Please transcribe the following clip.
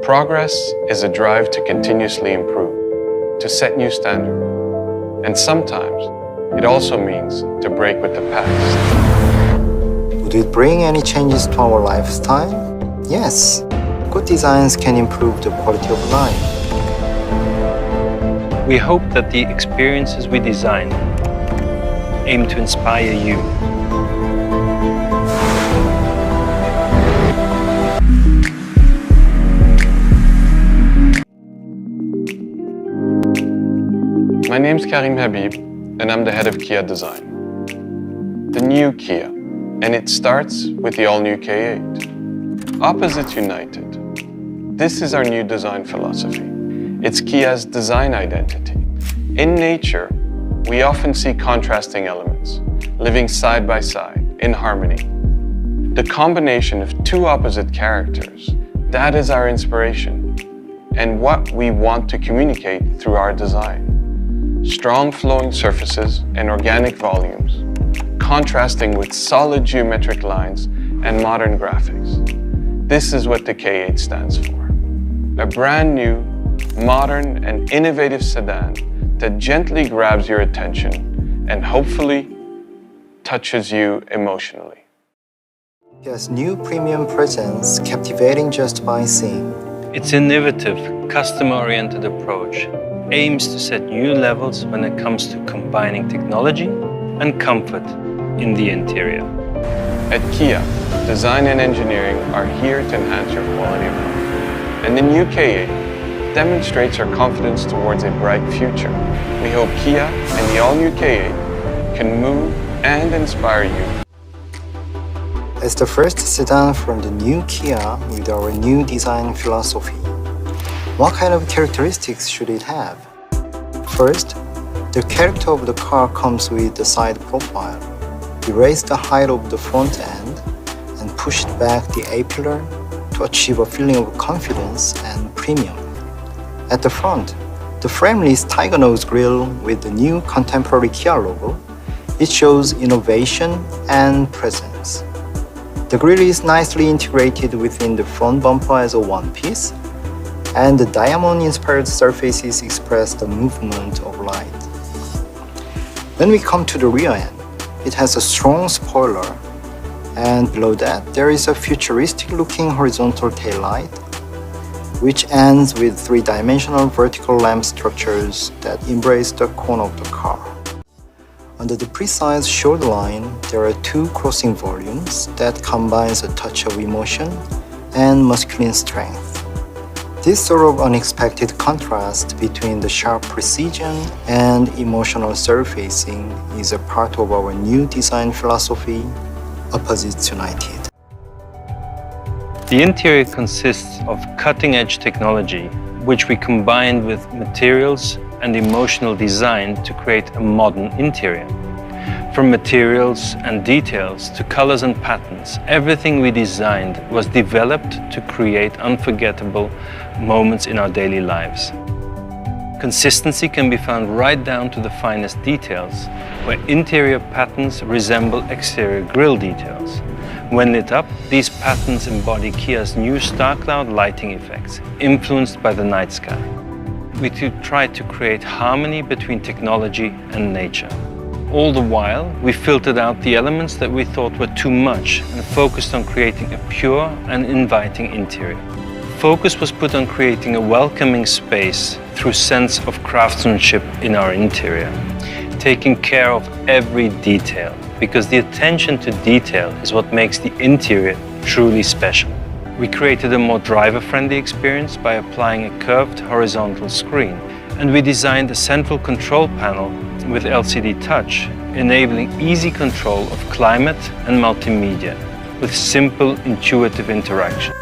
Progress is a drive to continuously improve, to set new standards. And sometimes it also means to break with the past. Would it bring any changes to our lifestyle? Yes. Good designs can improve the quality of life. We hope that the experiences we design aim to inspire you. My name's Karim Habib, and I'm the head of Kia Design. The new Kia, and it starts with the all-new K8. Opposites united. This is our new design philosophy. It's Kia's design identity. In nature, we often see contrasting elements, living side by side, in harmony. The combination of two opposite characters, that is our inspiration, and what we want to communicate through our design. Strong flowing surfaces and organic volumes, contrasting with solid geometric lines and modern graphics. This is what the K8 stands for. A brand new, modern and innovative sedan that gently grabs your attention and hopefully touches you emotionally. Kia's new premium presence, captivating just by seeing. Its innovative, customer-oriented approach aims to set new levels when it comes to combining technology and comfort in the interior. At Kia, design and engineering are here to enhance your quality of life. And the new K8 demonstrates our confidence towards a bright future. We hope Kia and the all-new K8 can move and inspire you. As the first sedan from the new Kia with our new design philosophy, what kind of characteristics should it have? First, the character of the car comes with the side profile. We raised the height of the front end and pushed back the A-pillar to achieve a feeling of confidence and premium. At the front, the frameless Tiger Nose grille with the new contemporary Kia logo, it shows innovation and presence. The grille is nicely integrated within the front bumper as a one piece, and the diamond-inspired surfaces express the movement of light. When we come to the rear end, it has a strong spoiler, and below that there is a futuristic-looking horizontal taillight, which ends with three-dimensional vertical lamp structures that embrace the corner of the car. Under the precise shoulder line, there are two crossing volumes that combines a touch of emotion and masculine strength. This sort of unexpected contrast between the sharp precision and emotional surfacing is a part of our new design philosophy, Opposites United. The interior consists of cutting-edge technology, which we combined with materials and emotional design to create a modern interior. From materials and details to colors and patterns, everything we designed was developed to create unforgettable moments in our daily lives. Consistency can be found right down to the finest details, where interior patterns resemble exterior grille details. When lit up, these patterns embody Kia's new star cloud lighting effects, influenced by the night sky. We tried to create harmony between technology and nature. All the while, we filtered out the elements that we thought were too much and focused on creating a pure and inviting interior. Focus was put on creating a welcoming space through sense of craftsmanship in our interior, taking care of every detail, because the attention to detail is what makes the interior truly special. We created a more driver-friendly experience by applying a curved horizontal screen, and we designed a central control panel with LCD touch, enabling easy control of climate and multimedia with simple, intuitive interaction.